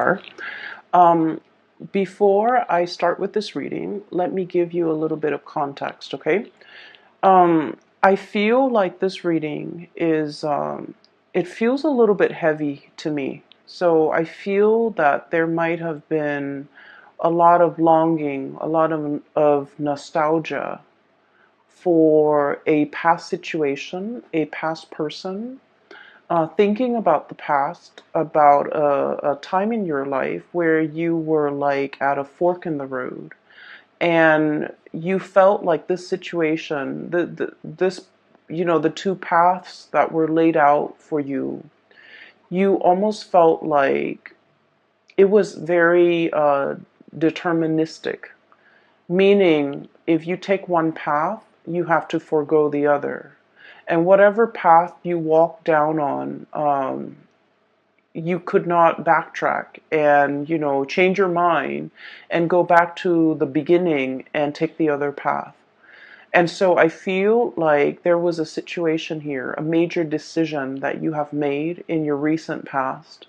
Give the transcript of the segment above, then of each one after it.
are. Um, Before I start with this reading, let me give you a little bit of context, okay? I feel like this reading is, it feels a little bit heavy to me. So I feel that there might have been a lot of longing, a lot of nostalgia for a past situation, a past person, thinking about the past, about a time in your life where you were like at a fork in the road, and you felt like this situation, this, the two paths that were laid out for you, you almost felt like it was very deterministic, meaning if you take one path, you have to forego the other. And whatever path you walk down on, you could not backtrack and, change your mind and go back to the beginning and take the other path. And so I feel like there was a situation here, a major decision that you have made in your recent past,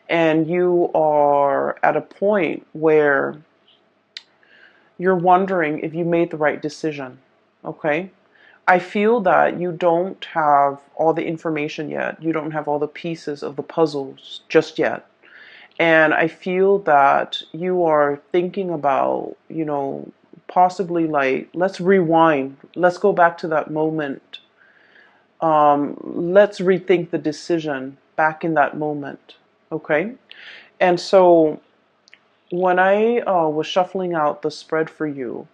and you are at a point where you're wondering if you made the right decision. Okay? I feel that you don't have all the information yet. You don't have all the pieces of the puzzles just yet. And I feel that you are thinking about, possibly like, let's rewind. Let's go back to that moment. Let's rethink the decision back in that moment. Okay? And so when I was shuffling out the spread for you,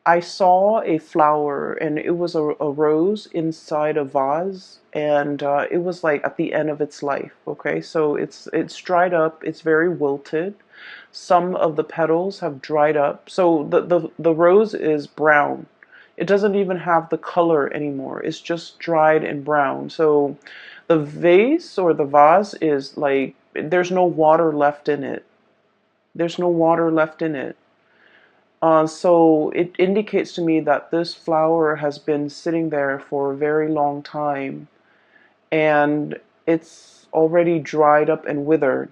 I saw a flower, and it was a rose inside a vase, and it was like at the end of its life. Okay, so it's dried up. It's very wilted. Some of the petals have dried up. So the rose is brown. It doesn't even have the color anymore. It's just dried and brown. So the vase or the vase is like, there's no water left in it. There's no water left in it. So it indicates to me that this flower has been sitting there for a very long time, and it's already dried up and withered.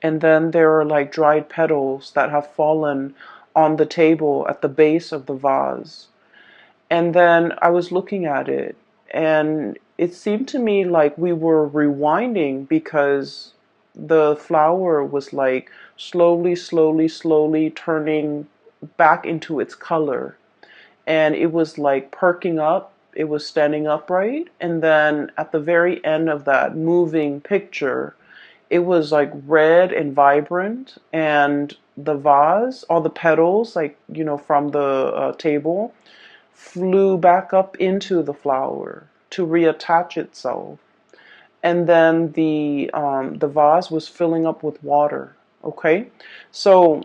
And then there are like dried petals that have fallen on the table at the base of the vase. And then I was looking at it, and it seemed to me like we were rewinding, because the flower was like slowly, slowly, slowly turning back into its color. And it was like perking up, it was standing upright. And then at the very end of that moving picture, it was like red and vibrant. And the vase, all the petals, like, from the table, flew back up into the flower to reattach itself. And then the vase was filling up with water. Okay, so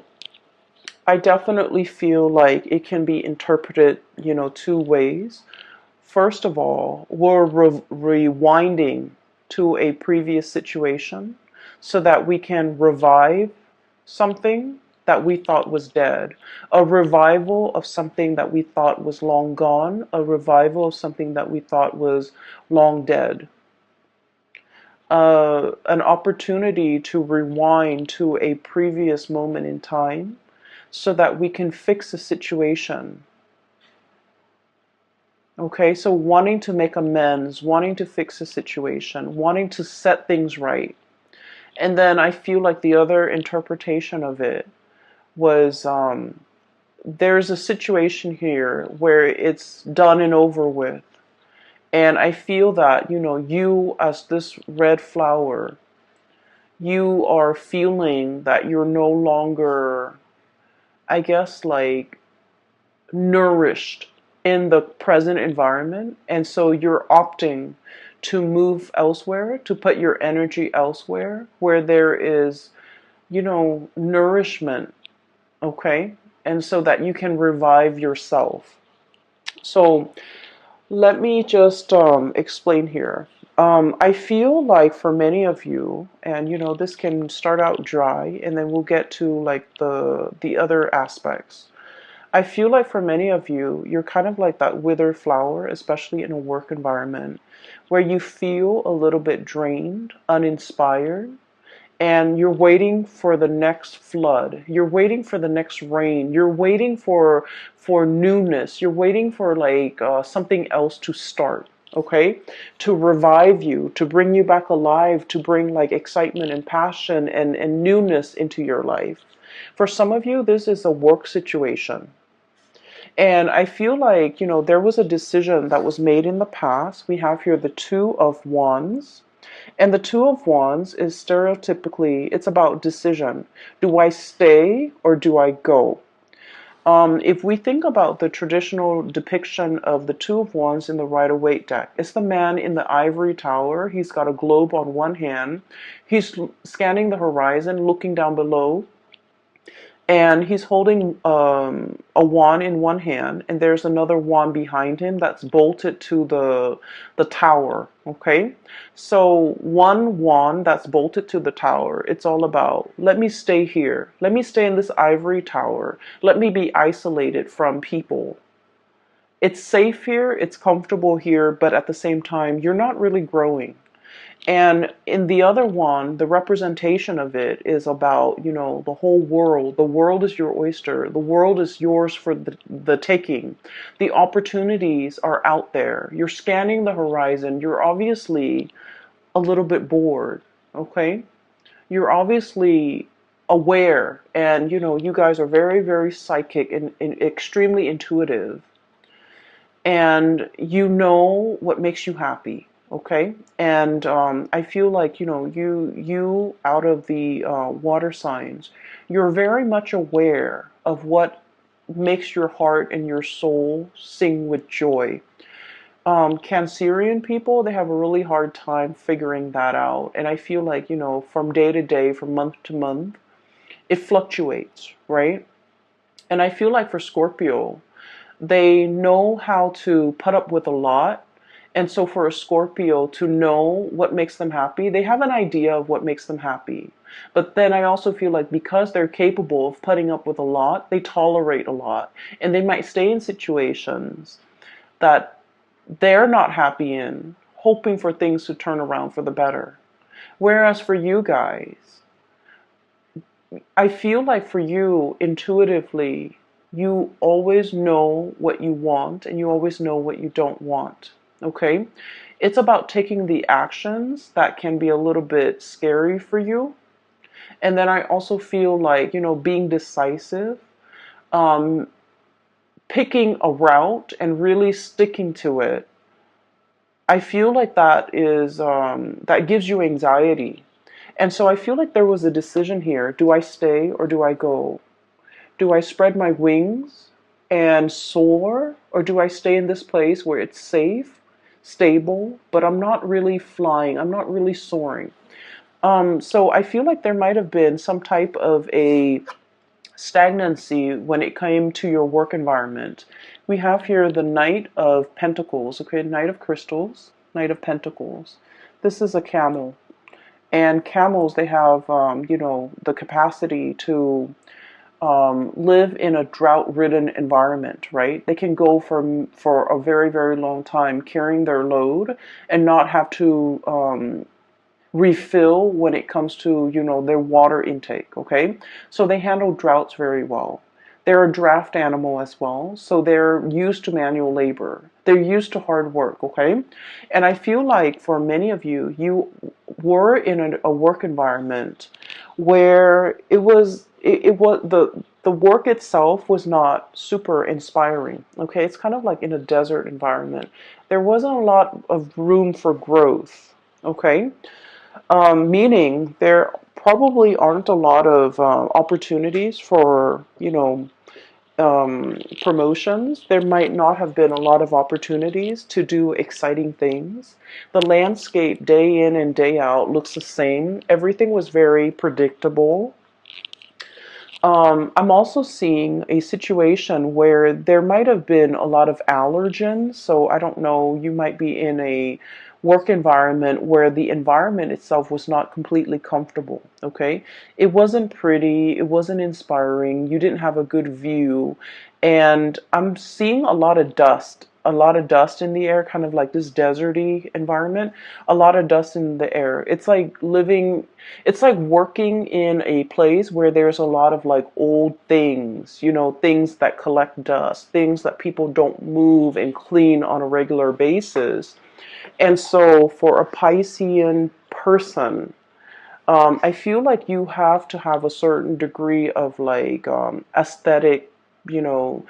I definitely feel like it can be interpreted, two ways. First of all, we're rewinding to a previous situation so that we can revive something that we thought was dead, a revival of something that we thought was long gone, a revival of something that we thought was long dead. An opportunity to rewind to a previous moment in time so that we can fix a situation. Okay, so wanting to make amends, wanting to fix a situation, wanting to set things right. And then I feel like the other interpretation of it was, there's a situation here where it's done and over with. And I feel that, you as this red flower, you are feeling that you're no longer, I guess, like nourished in the present environment. And so you're opting to move elsewhere, to put your energy elsewhere where there is, nourishment. Okay. And so that you can revive yourself. So let me just explain here. I feel like for many of you, and this can start out dry, and then we'll get to like the other aspects. I feel like for many of you, you're kind of like that withered flower, especially in a work environment, where you feel a little bit drained, uninspired, and you're waiting for the next flood. You're waiting for the next rain. You're waiting for newness. You're waiting for like something else to start. Okay, to revive you, to bring you back alive, to bring like excitement and passion and newness into your life. For some of you, this is a work situation. And I feel like, there was a decision that was made in the past. We have here the Two of Wands. And the Two of Wands is stereotypically, it's about decision. Do I stay or do I go? If we think about the traditional depiction of the Two of Wands in the Rider-Waite deck, it's the man in the ivory tower. He's got a globe on one hand. He's scanning the horizon, looking down below. And he's holding a wand in one hand, and there's another wand behind him that's bolted to the tower. Okay, so one wand that's bolted to the tower. It's all about, let me stay here. Let me stay in this ivory tower. Let me be isolated from people. It's safe here. It's comfortable here, but at the same time, you're not really growing. And in the other one, the representation of it is about, the whole world. The world is your oyster. The world is yours for the taking. The opportunities are out there. You're scanning the horizon. You're obviously a little bit bored, okay? You're obviously aware, and, you guys are very, very psychic and extremely intuitive. And you know what makes you happy. Okay, and I feel like you out of the water signs, you're very much aware of what makes your heart and your soul sing with joy. Cancerian people, they have a really hard time figuring that out, and I feel like from day to day, from month to month, it fluctuates, right? And I feel like for Scorpio, they know how to put up with a lot. And so for a Scorpio to know what makes them happy, they have an idea of what makes them happy. But then I also feel like because they're capable of putting up with a lot, they tolerate a lot. And they might stay in situations that they're not happy in, hoping for things to turn around for the better. Whereas for you guys, I feel like for you, intuitively, you always know what you want and you always know what you don't want. Okay? It's about taking the actions that can be a little bit scary for you. And then I also feel like, being decisive, um, picking a route and really sticking to it. I feel like that gives you anxiety. And so I feel like there was a decision here. Do I stay or do I go? Do I spread my wings and soar? Or do I stay in this place where it's safe, stable, but I'm not really flying, I'm not really soaring? So I feel like there might have been some type of a stagnancy when it came to your work environment. We have here the Knight of Pentacles, okay, Knight of Crystals, Knight of Pentacles. This is a camel. And camels, they have, the capacity to live in a drought-ridden environment, right? They can go for a very, very long time carrying their load and not have to refill when it comes to, their water intake, okay? So they handle droughts very well. They're a draft animal as well, so they're used to manual labor. They're used to hard work, okay? And I feel like for many of you, you were in a work environment where the work itself was not super inspiring, okay? It's kind of like in a desert environment. There wasn't a lot of room for growth, okay? Meaning there probably aren't a lot of opportunities for, promotions. There might not have been a lot of opportunities to do exciting things. The landscape day in and day out looks the same. Everything was very predictable. I'm also seeing a situation where there might have been a lot of allergens. So I don't know, you might be in a work environment where the environment itself was not completely comfortable, okay? It wasn't pretty, it wasn't inspiring, you didn't have a good view, and I'm seeing a lot of dust a lot of dust in the air, kind of like this deserty environment, a lot of dust in the air. It's like it's like working in a place where there's a lot of like old things, things that collect dust, things that people don't move and clean on a regular basis. And so for a Piscean person, I feel like you have to have a certain degree of like aesthetic, you know,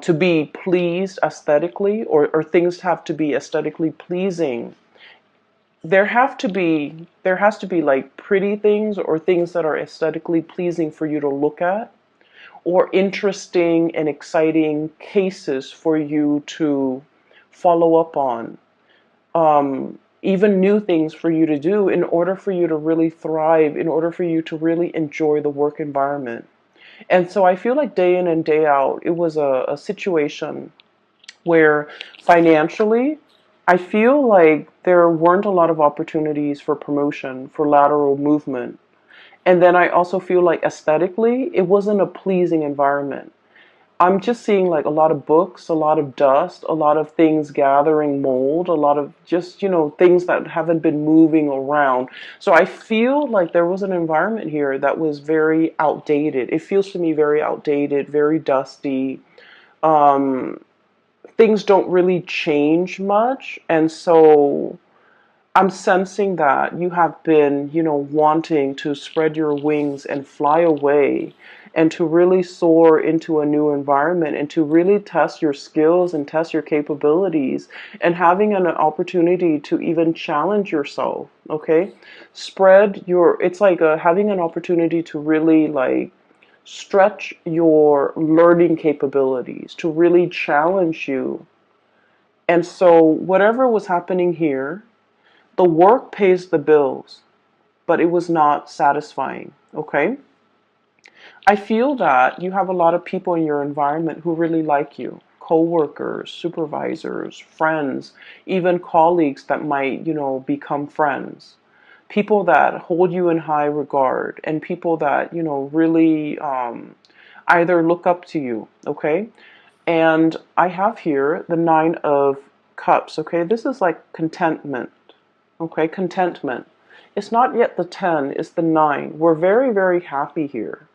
to be pleased aesthetically, or things have to be aesthetically pleasing. There has to be like pretty things or things that are aesthetically pleasing for you to look at, or interesting and exciting cases for you to follow up on, even new things for you to do in order for you to really thrive, in order for you to really enjoy the work environment. And so I feel like day in and day out, it was a situation where financially, I feel like there weren't a lot of opportunities for promotion, for lateral movement. And then I also feel like aesthetically, it wasn't a pleasing environment. I'm just seeing like a lot of books, a lot of dust, a lot of things gathering mold, a lot of just, things that haven't been moving around. So I feel like there was an environment here that was very outdated. It feels to me very outdated, very dusty. Um, Things don't really change much. And so I'm sensing that you have been, wanting to spread your wings and fly away and to really soar into a new environment and to really test your skills and test your capabilities and having an opportunity to even challenge yourself, okay? It's like having an opportunity to really like stretch your learning capabilities, to really challenge you. And so whatever was happening here, the work pays the bills, but it was not satisfying, okay? I feel that you have a lot of people in your environment who really like you. Co-workers, supervisors, friends, even colleagues that might, become friends. People that hold you in high regard and people that, really either look up to you, okay? And I have here the Nine of Cups, okay? This is like contentment. Okay, contentment. It's not yet the 10, it's the 9. We're very, very happy here.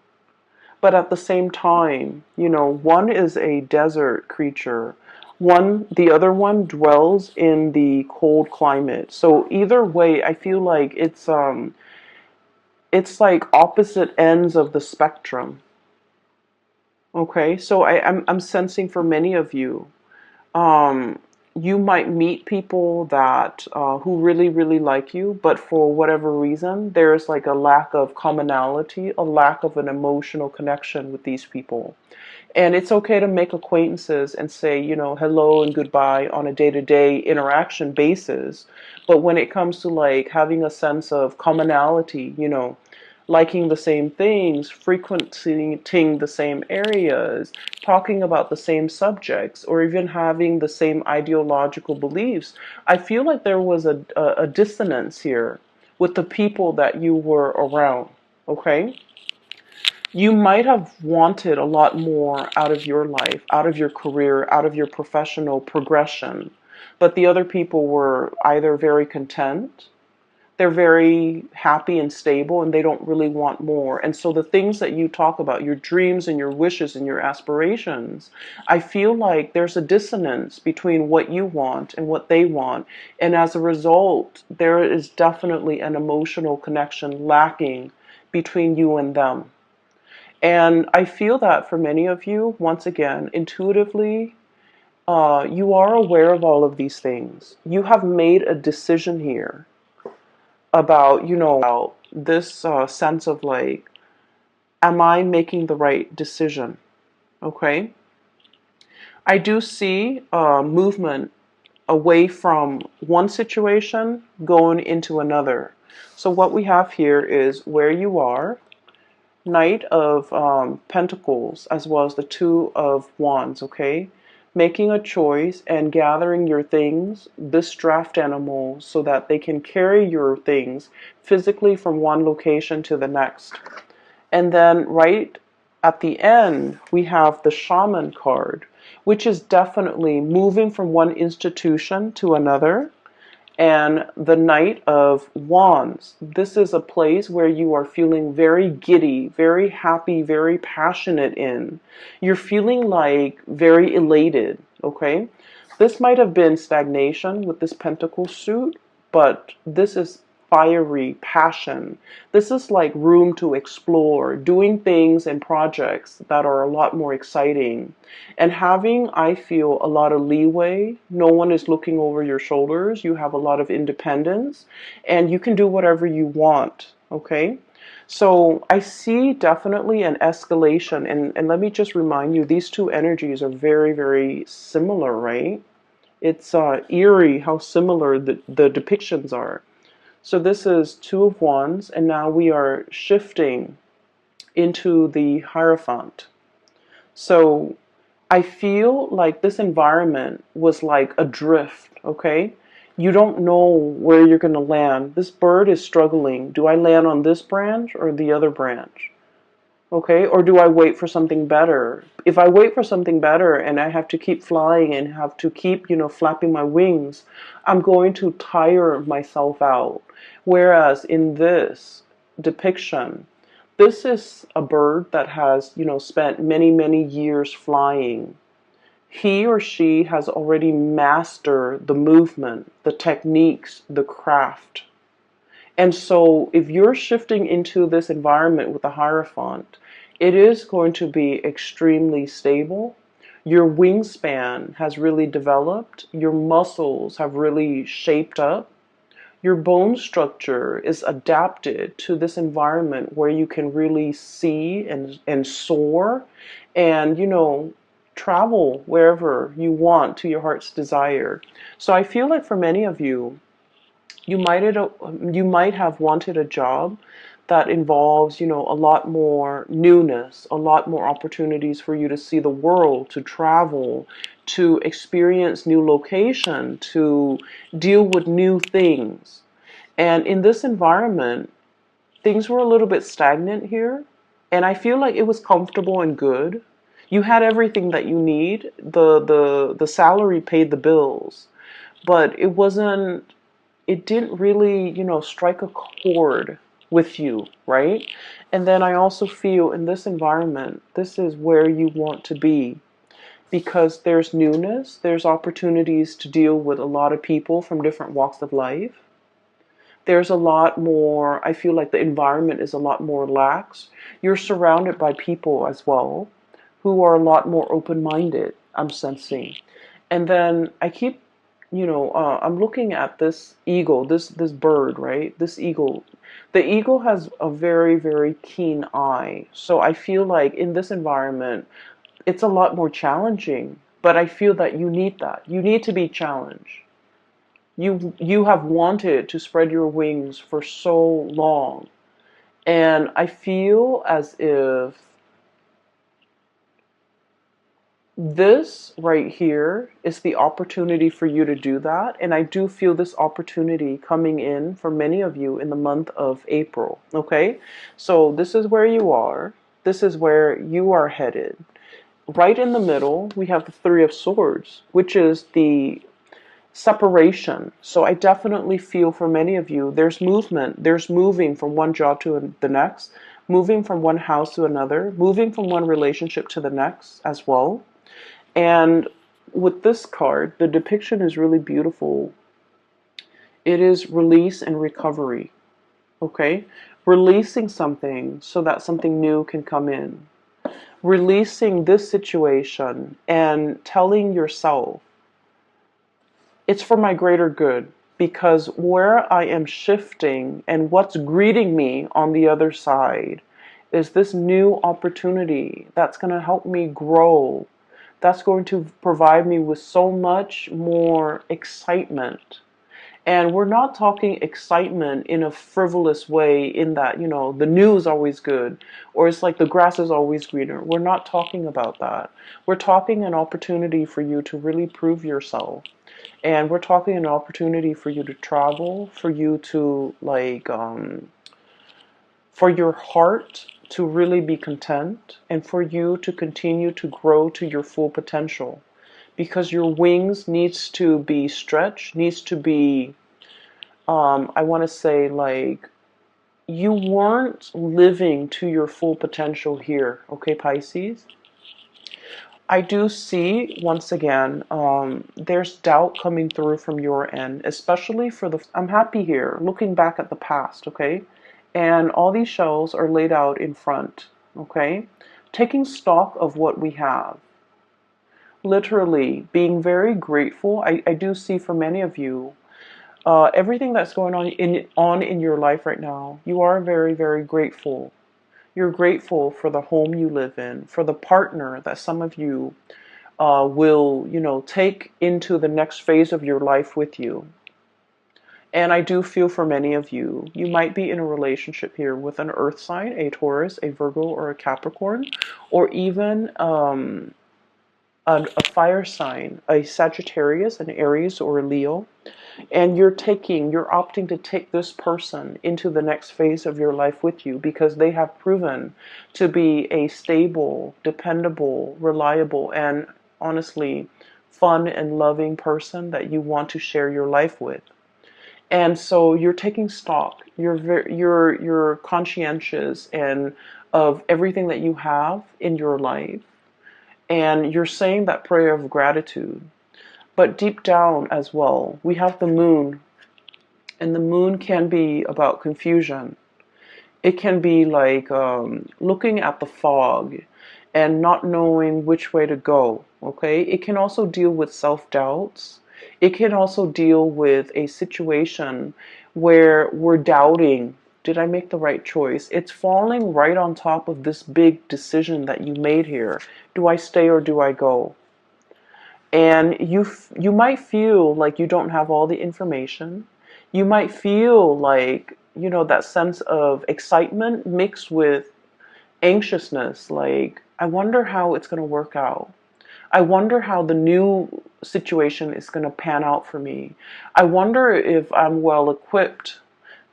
But at the same time, one is a desert creature. The other one dwells in the cold climate. So either way, I feel like it's like opposite ends of the spectrum. Okay, so I'm sensing for many of you, um, you might meet people that who really really like you, but for whatever reason there's like a lack of commonality, a lack of an emotional connection with these people. And it's okay to make acquaintances and say, hello and goodbye on a day-to-day interaction basis. But when it comes to like having a sense of commonality, liking the same things, frequenting the same areas, talking about the same subjects, or even having the same ideological beliefs, I feel like there was a dissonance here with the people that you were around, okay? You might have wanted a lot more out of your life, out of your career, out of your professional progression, but the other people were either very content, they're very happy and stable, and they don't really want more. And so the things that you talk about, your dreams and your wishes and your aspirations, I feel like there's a dissonance between what you want and what they want. And as a result, there is definitely an emotional connection lacking between you and them. And I feel that for many of you, once again, intuitively, you are aware of all of these things. You have made a decision here about, about this sense of like, am I making the right decision? Okay. I do see movement away from one situation going into another. So what we have here is where you are, Knight of Pentacles, as well as the Two of Wands, okay? Making a choice and gathering your things, this draft animal, so that they can carry your things physically from one location to the next. And then right at the end, we have the Shaman card. which is definitely moving from one institution to another. And the Knight of Wands. This is a place where you are feeling very giddy, very happy, very passionate in. You're feeling like very elated, okay? This might have been stagnation with this pentacle suit, but this is fiery passion. This is like room to explore, doing things and projects that are a lot more exciting. And having, I feel, a lot of leeway. No one is looking over your shoulders. You have a lot of independence and you can do whatever you want, okay? So I see definitely an escalation. And let me just remind you, these two energies are very, very similar, right? It's eerie how similar the depictions are. So this is Two of Wands, and now we are shifting into the Hierophant. So I feel like this environment was like adrift, okay? You don't know where you're going to land. This bird is struggling. Do I land on this branch or the other branch? Okay, or do I wait for something better? If I wait for something better and I have to keep flying and have to keep, flapping my wings, I'm going to tire myself out. Whereas in this depiction, this is a bird that has, spent many, many years flying. He or she has already mastered the movement, the techniques, the craft. And so if you're shifting into this environment with the Hierophant, it is going to be extremely stable. Your wingspan has really developed. Your muscles have really shaped up. Your bone structure is adapted to this environment where you can really see and soar and, travel wherever you want to your heart's desire. So I feel like for many of you, you might have wanted a job that involves, a lot more newness, a lot more opportunities for you to see the world, to travel, to experience new location, to deal with new things. And in this environment, things were a little bit stagnant here, and I feel like it was comfortable and good. You had everything that you need. The salary paid the bills, but it didn't really, strike a chord with you, right? And then I also feel in this environment, this is where you want to be because there's newness, there's opportunities to deal with a lot of people from different walks of life. There's a lot more, I feel like the environment is a lot more lax. You're surrounded by people as well who are a lot more open-minded, I'm sensing. And then I keep I'm looking at this eagle, this bird, right? This eagle. The eagle has a very, very keen eye. So I feel like in this environment, it's a lot more challenging. But I feel that you need that. You need to be challenged. You have wanted to spread your wings for so long. And I feel as if this right here is the opportunity for you to do that. And I do feel this opportunity coming in for many of you in the month of April. Okay. So this is where you are. This is where you are headed. Right in the middle, we have the Three of Swords, which is the separation. So I definitely feel for many of you, there's movement. There's moving from one job to the next, moving from one house to another, moving from one relationship to the next as well. And with this card, the depiction is really beautiful. It is release and recovery, okay? Releasing something so that something new can come in. Releasing this situation and telling yourself, it's for my greater good, because where I am shifting and what's greeting me on the other side is this new opportunity that's going to help me grow, that's going to provide me with so much more excitement. And we're not talking excitement in a frivolous way in that, the news is always good or it's like the grass is always greener. We're not talking about that. We're talking an opportunity for you to really prove yourself. And we're talking an opportunity for you to travel, for you to for your heart to really be content and for you to continue to grow to your full potential. because your wings needs to be stretched, needs to be, I want to say, like, you weren't living to your full potential here, okay, Pisces? I do see, once again, there's doubt coming through from your end, especially for the, I'm happy here, looking back at the past, okay? And all these shells are laid out in front, okay? Taking stock of what we have. Literally, being very grateful. I do see for many of you, everything that's going on in your life right now, you are very, very grateful. You're grateful for the home you live in, for the partner that some of you will, take into the next phase of your life with you. And I do feel for many of you, you might be in a relationship here with an earth sign, a Taurus, a Virgo, or a Capricorn, or even a fire sign, a Sagittarius, an Aries, or a Leo. And you're opting to take this person into the next phase of your life with you because they have proven to be a stable, dependable, reliable, and honestly fun and loving person that you want to share your life with. And so you're taking stock. You're conscientious and of everything that you have in your life, and you're saying that prayer of gratitude. But deep down as well, we have the moon, and the moon can be about confusion. It can be like looking at the fog and not knowing which way to go, okay? It can also deal with self-doubts. It can also deal with a situation where we're doubting, did I make the right choice? It's falling right on top of this big decision that you made here. Do I stay or do I go? And you might feel like you don't have all the information. You might feel like, that sense of excitement mixed with anxiousness, like, I wonder how it's going to work out. I wonder how the new situation is going to pan out for me. I wonder if I'm well equipped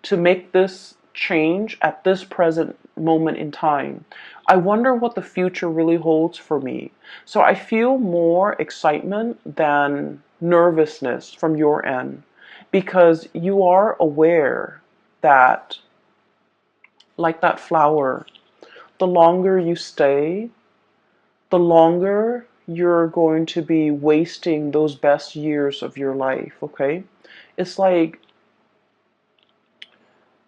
to make this change at this present moment in time. I wonder what the future really holds for me. So I feel more excitement than nervousness from your end because you are aware that, like that flower, the longer you stay, the longer you're going to be wasting those best years of your life, okay? It's like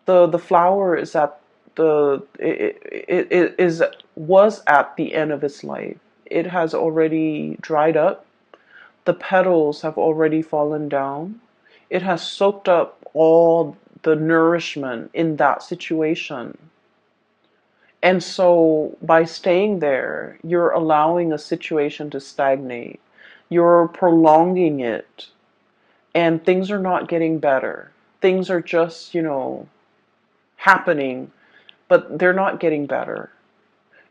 the flower is at it is was at the end of its life. It has already dried up. The petals have already fallen down. It has soaked up all the nourishment in that situation. And so by staying there, you're allowing a situation to stagnate. You're prolonging it. And things are not getting better. Things are just, happening, but they're not getting better.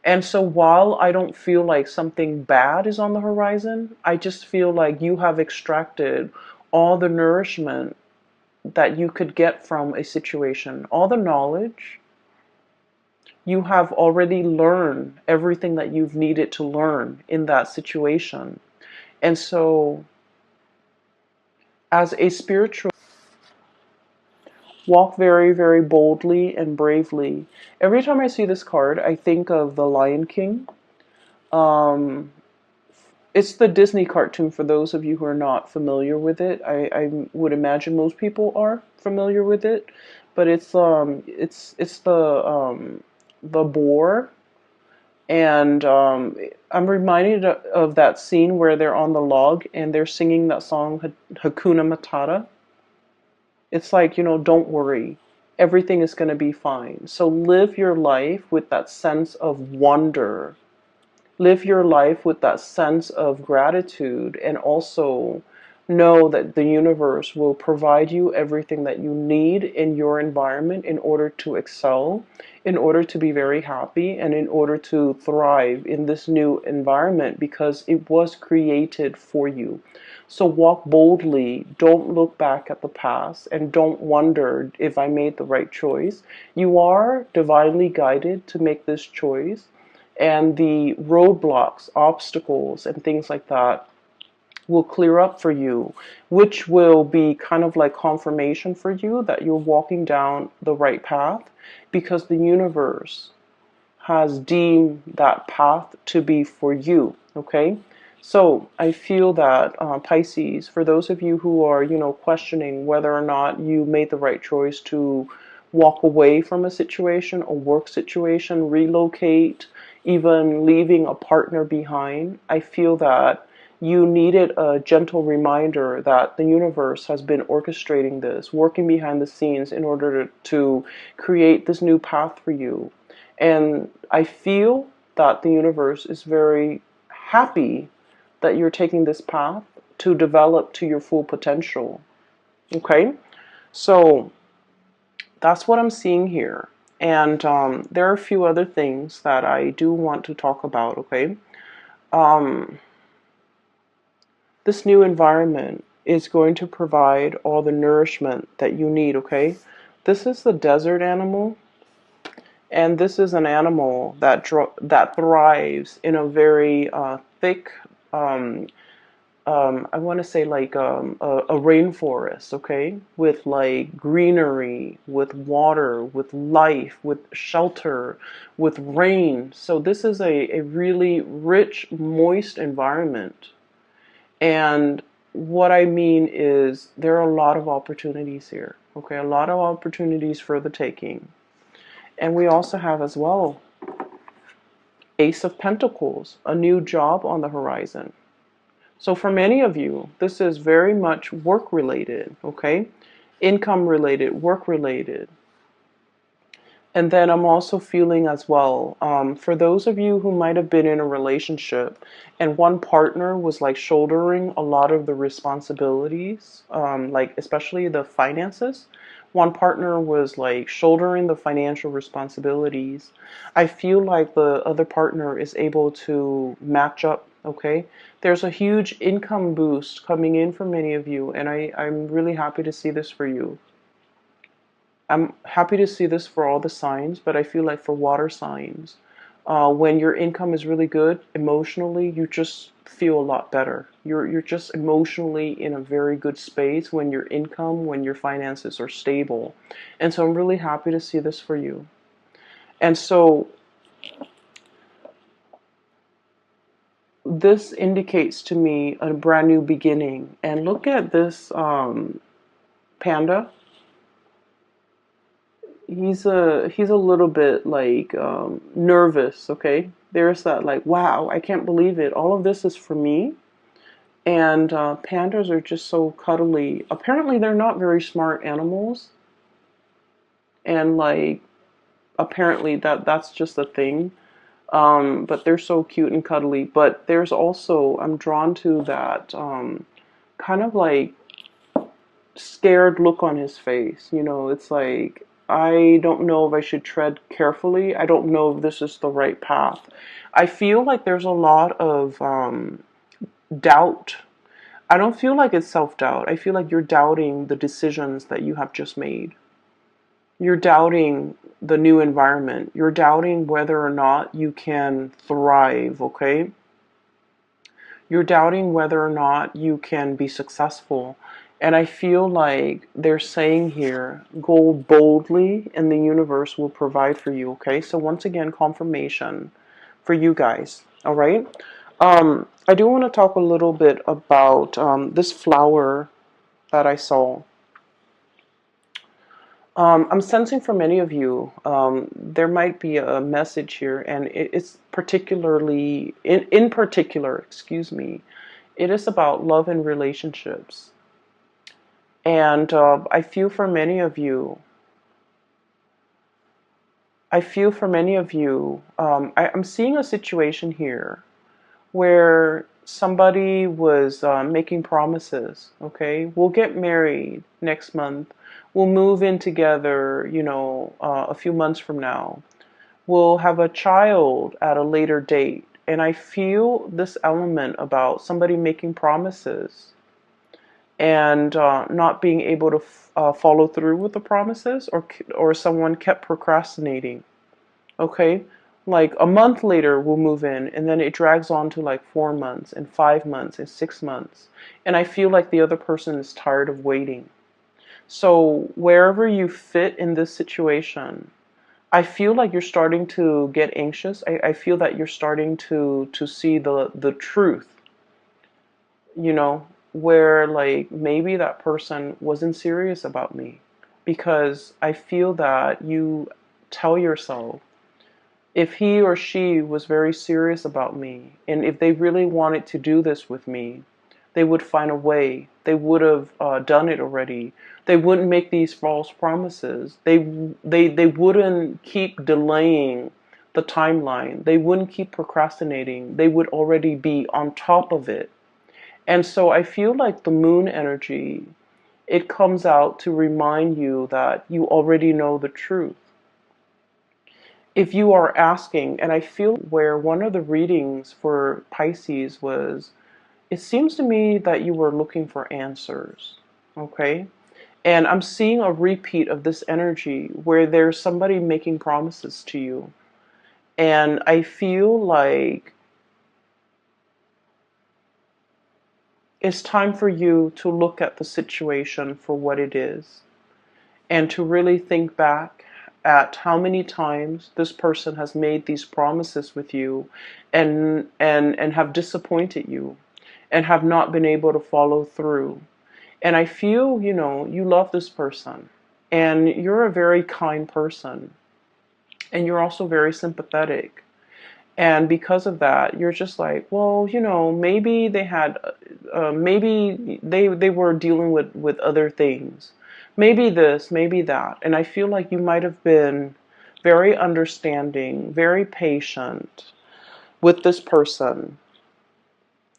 And so while I don't feel like something bad is on the horizon, I just feel like you have extracted all the nourishment that you could get from a situation, all the knowledge. You have already learned everything that you've needed to learn in that situation. And so, as a spiritual, walk very, very boldly and bravely. Every time I see this card, I think of the Lion King. Um, it's the Disney cartoon for those of you who are not familiar with it. I would imagine most people are familiar with it, but it's the boar, and I'm reminded of that scene where they're on the log and they're singing that song Hakuna Matata. It's like, don't worry. Everything is going to be fine. So live your life with that sense of wonder. Live your life with that sense of gratitude, and also know that the universe will provide you everything that you need in your environment in order to excel, in order to be very happy, and in order to thrive in this new environment because it was created for you. So walk boldly, don't look back at the past, and don't wonder if I made the right choice. You are divinely guided to make this choice, and the roadblocks, obstacles, and things like that will clear up for you, which will be kind of like confirmation for you that you're walking down the right path, because the universe has deemed that path to be for you. Okay, so I feel that Pisces, for those of you who are, questioning whether or not you made the right choice to walk away from a situation, a work situation, relocate, even leaving a partner behind, I feel that you needed a gentle reminder that the universe has been orchestrating this, working behind the scenes in order to create this new path for you. And I feel that the universe is very happy that you're taking this path to develop to your full potential. Okay? So that's what I'm seeing here. And there are a few other things that I do want to talk about. Okay? Um, this new environment is going to provide all the nourishment that you need. Okay? This is the desert animal. And this is an animal that thrives in a very thick, um, I want to say like a rainforest, okay, with like greenery, with water, with life, with shelter, with rain. So this is a really rich, moist environment. And what I mean is there are a lot of opportunities here, okay, a lot of opportunities for the taking. And we also have as well Ace of Pentacles, a new job on the horizon. So for many of you, this is very much work related, okay? Income related, work related. And then I'm also feeling as well, for those of you who might have been in a relationship and one partner was like shouldering a lot of the responsibilities, like especially the finances, one partner was like shouldering the financial responsibilities. I feel like the other partner is able to match up, okay? There's a huge income boost coming in for many of you, and I'm really happy to see this for you. I'm happy to see this for all the signs, but I feel like for water signs, when your income is really good emotionally, you just feel a lot better. You're just emotionally in a very good space when your income, when your finances are stable. And so I'm really happy to see this for you. And so this indicates to me a brand new beginning. And look at this panda. He's a little bit like nervous. Okay, there's that like, wow, I can't believe it, all of this is for me. And pandas are just so cuddly. Apparently they're not very smart animals, and like apparently that's just a thing. But they're so cute and cuddly. But there's also, I'm drawn to that kind of like scared look on his face. It's like, I don't know if I should tread carefully. I don't know if this is the right path. I feel like there's a lot of doubt. I don't feel like it's self-doubt. I feel like you're doubting the decisions that you have just made. You're doubting the new environment. You're doubting whether or not you can thrive, okay? You're doubting whether or not you can be successful. And I feel like they're saying here, go boldly and the universe will provide for you, okay? So once again, confirmation for you guys, all right? I do want to talk a little bit about this flower that I saw. I'm sensing for many of you, there might be a message here, and it's particularly, in particular, excuse me, it is about love and relationships. And I feel for many of you, I'm seeing a situation here where somebody was making promises, okay? We'll get married next month. We'll move in together, a few months from now. We'll have a child at a later date. And I feel this element about somebody making promises and not being able to follow through with the promises, or someone kept procrastinating. Okay, Like a month later, we'll move in, and then it drags on to like 4 months and 5 months and 6 months. And I feel like the other person is tired of waiting. So wherever you fit in this situation, I feel like you're starting to get anxious. I feel that you're starting to see the truth, you know, where like maybe that person wasn't serious about me. Because I feel that you tell yourself, if he or she was very serious about me, and if they really wanted to do this with me, they would find a way. They would have done it already. They wouldn't make these false promises. They wouldn't keep delaying the timeline. They wouldn't keep procrastinating. They would already be on top of it. And so I feel like the moon energy, it comes out to remind you that you already know the truth. If you are asking, and I feel where one of the readings for Pisces was, it seems to me that you were looking for answers, okay? And I'm seeing a repeat of this energy where there's somebody making promises to you. And I feel like it's time for you to look at the situation for what it is and to really think back at how many times this person has made these promises with you and have disappointed you and have not been able to follow through. And I feel, you know, you love this person and you're a very kind person and you're also very sympathetic. And because of that, you're just like, well, you know, maybe they had, maybe they were dealing with other things. Maybe this, maybe that. And I feel like you might have been very understanding, very patient with this person.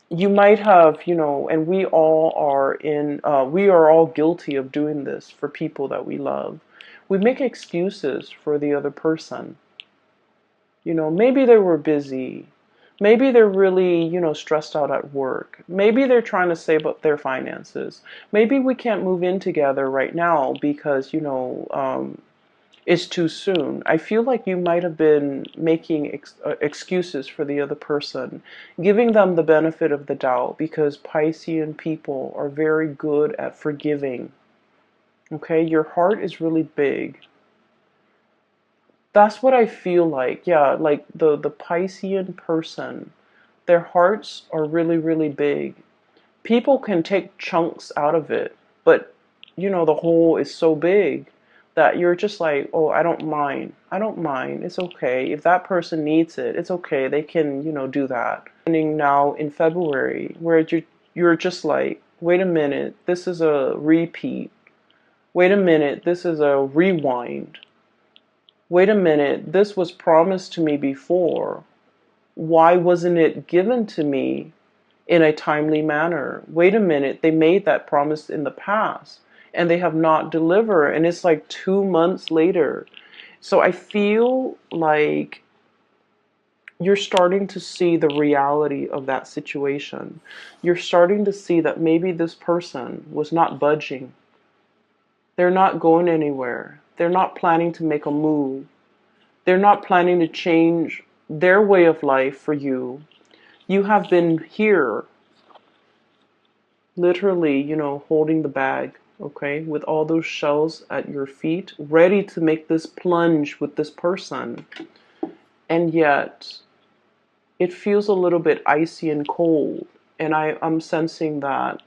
You might have, you know, and we are all guilty of doing this for people that we love. We make excuses for the other person. You know, maybe they were busy. Maybe they're really, you know, stressed out at work. Maybe they're trying to save up their finances. Maybe we can't move in together right now because, you know, it's too soon. I feel like you might have been making excuses for the other person, giving them the benefit of the doubt because Piscean people are very good at forgiving. Okay, your heart is really big. That's what I feel like. Yeah, like the Piscean person, their hearts are really, really big. People can take chunks out of it, but you know, the whole is so big that you're just like, oh, I don't mind. I don't mind. It's okay. If that person needs it, it's okay. They can, you know, do that. Ending now in February, where you're just like, wait a minute, this is a repeat. Wait a minute, this is a rewind. Wait a minute, this was promised to me before. Why wasn't it given to me in a timely manner? Wait a minute, they made that promise in the past and they have not delivered, and it's like 2 months later. So I feel like you're starting to see the reality of that situation. You're starting to see that maybe this person was not budging. They're not going anywhere. They're not planning to make a move. They're not planning to change their way of life for you. You have been here, literally, you know, holding the bag, okay, with all those shells at your feet, ready to make this plunge with this person. And yet, it feels a little bit icy and cold. And I'm sensing that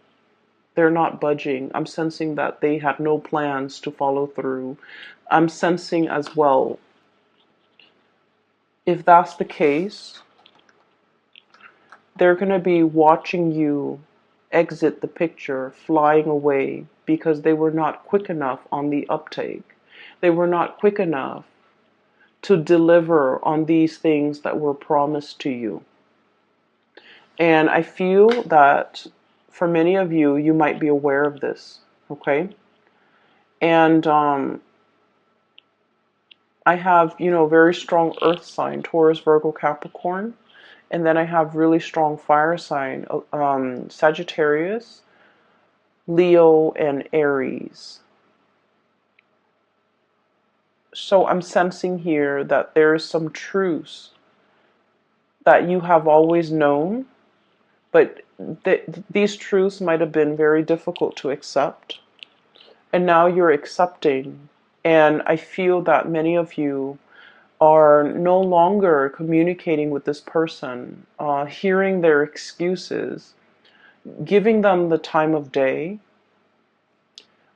they're not budging. I'm sensing that they have no plans to follow through. I'm sensing as well, if that's the case, they're going to be watching you exit the picture, flying away, because they were not quick enough on the uptake. They were not quick enough to deliver on these things that were promised to you. And I feel that for many of you, you might be aware of this, okay? And I have, you know, very strong earth sign, Taurus, Virgo, Capricorn. And then I have really strong fire sign, Sagittarius, Leo, and Aries. So I'm sensing here that there is some truths that you have always known, but these truths might have been very difficult to accept. And now you're accepting. And I feel that many of you are no longer communicating with this person, hearing their excuses, giving them the time of day.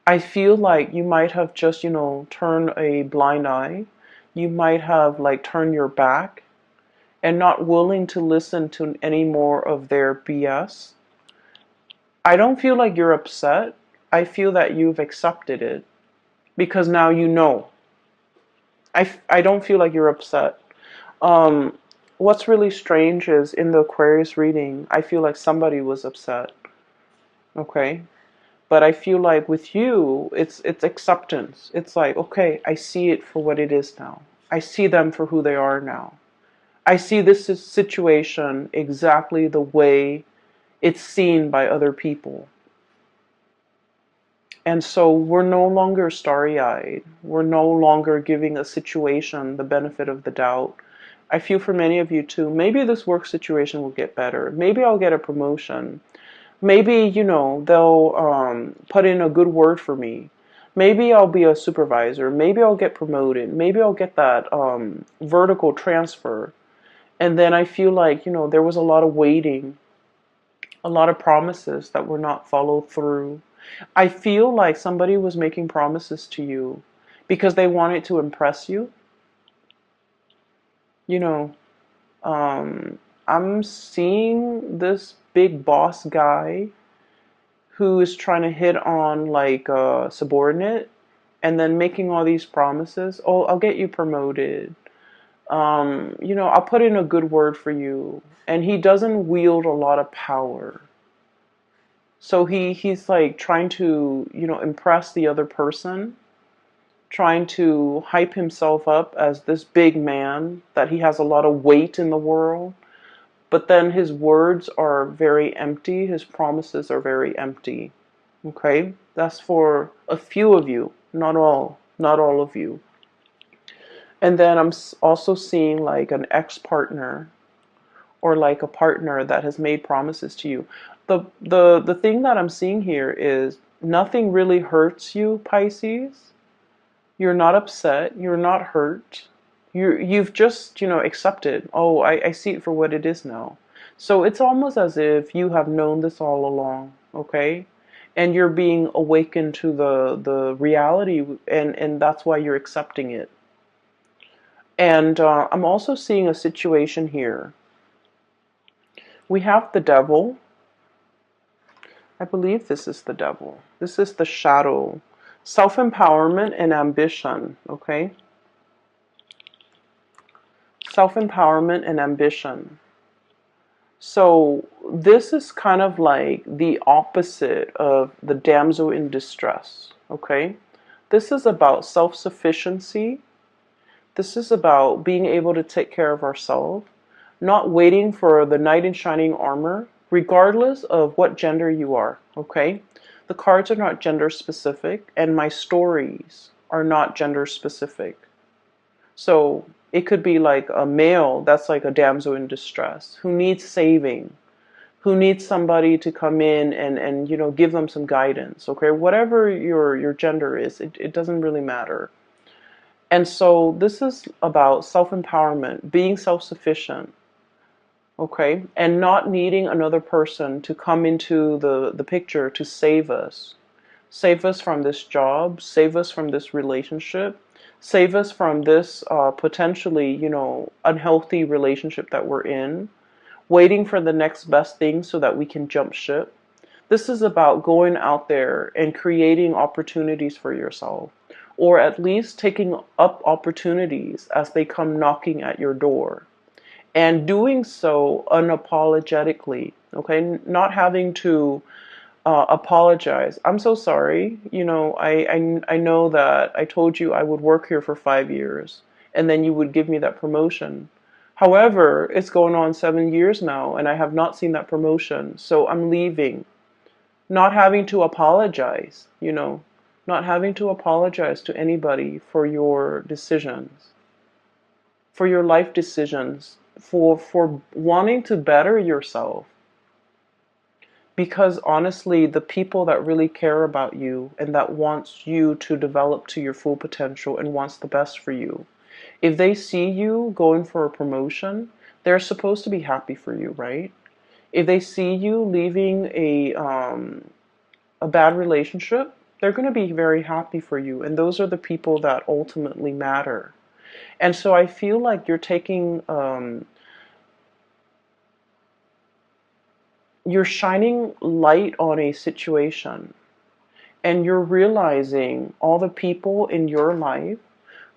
I feel like you might have just, turned a blind eye. You might have like turned your back and not willing to listen to any more of their BS. I don't feel like you're upset. I feel that you've accepted it because now you know. I don't feel like you're upset. Um, what's really strange is in the Aquarius reading, I feel like somebody was upset. Okay? But I feel like with you, it's acceptance. It's like, okay, I see it for what it is now. I see them for who they are now. I see this situation exactly the way it's seen by other people. And so we're no longer starry-eyed. We're no longer giving a situation the benefit of the doubt. I feel for many of you too, maybe this work situation will get better. Maybe I'll get a promotion. Maybe, they'll put in a good word for me. Maybe I'll be a supervisor. Maybe I'll get promoted. Maybe I'll get that vertical transfer. And then I feel like, there was a lot of waiting, a lot of promises that were not followed through. I feel like somebody was making promises to you because they wanted to impress you. You know, I'm seeing this big boss guy who is trying to hit on like a subordinate and then making all these promises. Oh, I'll get you promoted. I'll put in a good word for you. And he doesn't wield a lot of power. So he's like trying to, impress the other person, trying to hype himself up as this big man, that he has a lot of weight in the world. But then his words are very empty, his promises are very empty. Okay? That's for a few of you, not all of you. And then I'm also seeing like an ex-partner or like a partner that has made promises to you. The thing that I'm seeing here is nothing really hurts you, Pisces. You're not upset, you're not hurt. You've just, accepted. Oh, I see it for what it is now. So it's almost as if you have known this all along, okay? And you're being awakened to the reality, and that's why you're accepting it. And I'm also seeing a situation here. We have the devil. I believe this is the devil. This is the shadow. Self-empowerment and ambition, okay? Self-empowerment and ambition. So this is kind of like the opposite of the damsel in distress, okay? This is about self-sufficiency. This is about being able to take care of ourselves, not waiting for the knight in shining armor, regardless of what gender you are, okay? The cards are not gender specific, and my stories are not gender specific. So it could be like a male that's like a damsel in distress who needs saving, who needs somebody to come in and give them some guidance, okay? Whatever your gender is, it doesn't really matter. And so this is about self-empowerment, being self-sufficient, okay? And not needing another person to come into the picture to save us. Save us from this job, save us from this relationship, save us from this potentially, unhealthy relationship that we're in, waiting for the next best thing so that we can jump ship. This is about going out there and creating opportunities for yourself, or at least taking up opportunities as they come knocking at your door. And doing so unapologetically, okay? Not having to apologize. I'm so sorry. I know that I told you I would work here for 5 years and then you would give me that promotion. However, it's going on 7 years now and I have not seen that promotion. So I'm leaving. Not having to apologize, not having to apologize to anybody for your decisions, for your life decisions, for wanting to better yourself. Because honestly, the people that really care about you and that wants you to develop to your full potential and wants the best for you, if they see you going for a promotion, they're supposed to be happy for you, right? If they see you leaving a bad relationship, they're going to be very happy for you. And those are the people that ultimately matter. And so I feel like you're shining light on a situation, and you're realizing all the people in your life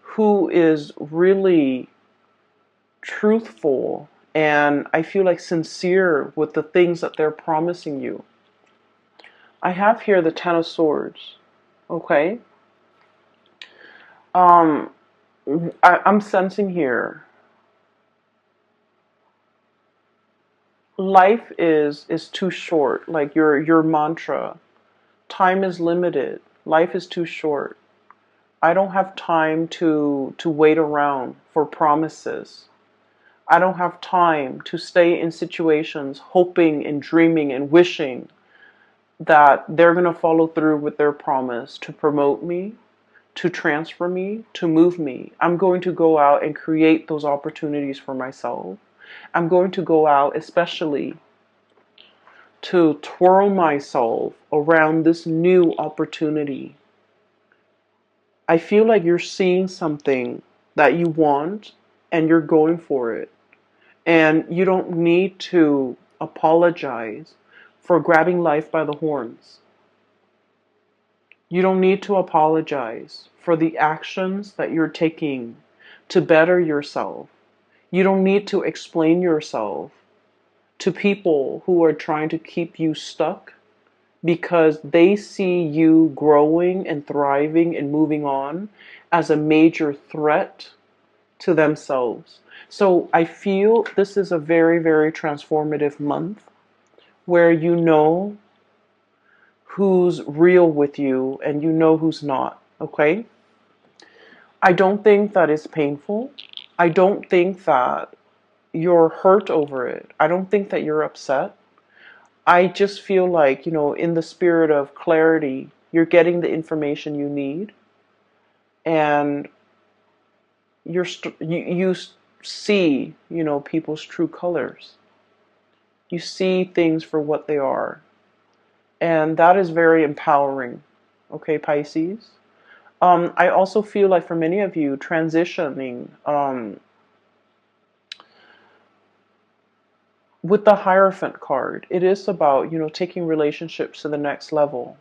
who is really truthful and I feel like sincere with the things that they're promising you. I have here the Ten of Swords. Okay. Um, I'm sensing here life is too short. Like your mantra, time is limited. Life is too short. I don't have time to wait around for promises. I don't have time to stay in situations hoping and dreaming and wishing that they're going to follow through with their promise to promote me, to transfer me, to move me. I'm going to go out and create those opportunities for myself. I'm going to go out especially to twirl myself around this new opportunity. I feel like you're seeing something that you want and you're going for it. And you don't need to apologize for grabbing life by the horns. You don't need to apologize for the actions that you're taking to better yourself. You don't need to explain yourself to people who are trying to keep you stuck because they see you growing and thriving and moving on as a major threat to themselves. So I feel this is a very, very transformative month where you know who's real with you and you know who's not, okay? I don't think that it's painful. I don't think that you're hurt over it. I don't think that you're upset. I just feel like, in the spirit of clarity, you're getting the information you need and you see, people's true colors. You see things for what they are. And that is very empowering. Okay, Pisces. I also feel like for many of you, transitioning with the Hierophant card, it is about, taking relationships to the next level.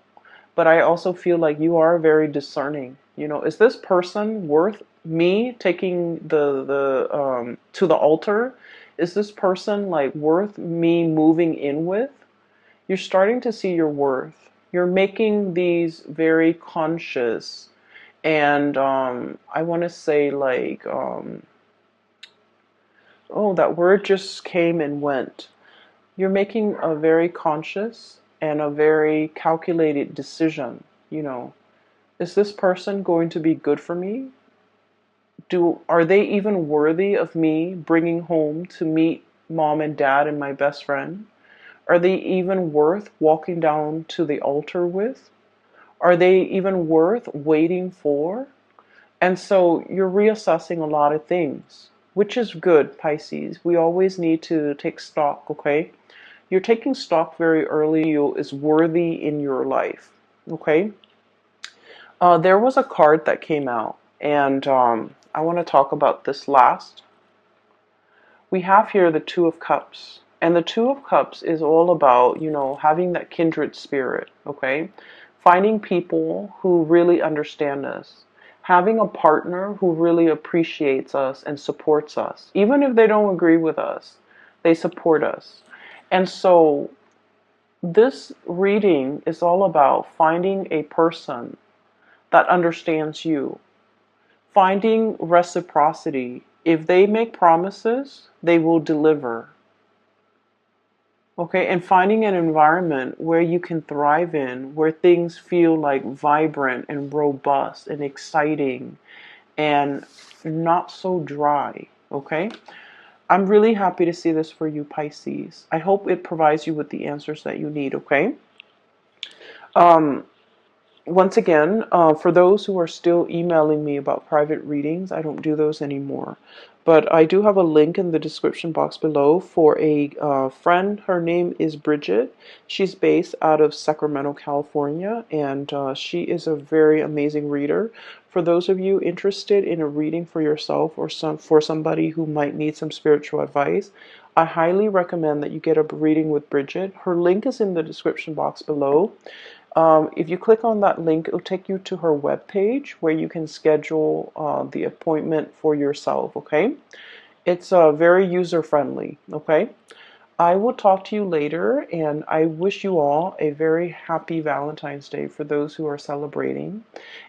But I also feel like you are very discerning. Is this person worth me taking the to the altar? Is this person like worth me moving in with? You're starting to see your worth. You're making these very conscious and I want to say like oh, that word just came and went. You're making a very conscious and a very calculated decision. Is this person going to be good for me? Are they even worthy of me bringing home to meet mom and dad and my best friend? Are they even worth walking down to the altar with? Are they even worth waiting for? And so you're reassessing a lot of things, which is good, Pisces. We always need to take stock, okay? You're taking stock very early. You is worthy in your life, okay? There was a card that came out, and I want to talk about this last. We have here the Two of Cups. And the Two of Cups is all about, having that kindred spirit, okay? Finding people who really understand us. Having a partner who really appreciates us and supports us. Even if they don't agree with us, they support us. And so this reading is all about finding a person that understands you. Finding reciprocity. If they make promises, they will deliver. Okay, and finding an environment where you can thrive in, where things feel like vibrant and robust and exciting and not so dry. Okay, I'm really happy to see this for you, Pisces. I hope it provides you with the answers that you need. Okay. Um, Once again, for those who are still emailing me about private readings, I don't do those anymore. But I do have a link in the description box below for a friend. Her name is Bridget. She's based out of Sacramento, California, and she is a very amazing reader. For those of you interested in a reading for yourself or for somebody who might need some spiritual advice, I highly recommend that you get a reading with Bridget. Her link is in the description box below. If you click on that link, it'll take you to her webpage where you can schedule the appointment for yourself, okay? It's very user-friendly, okay? I will talk to you later, and I wish you all a very happy Valentine's Day for those who are celebrating,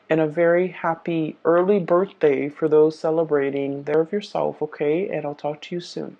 and a very happy early birthday for those celebrating. There of yourself, okay? And I'll talk to you soon.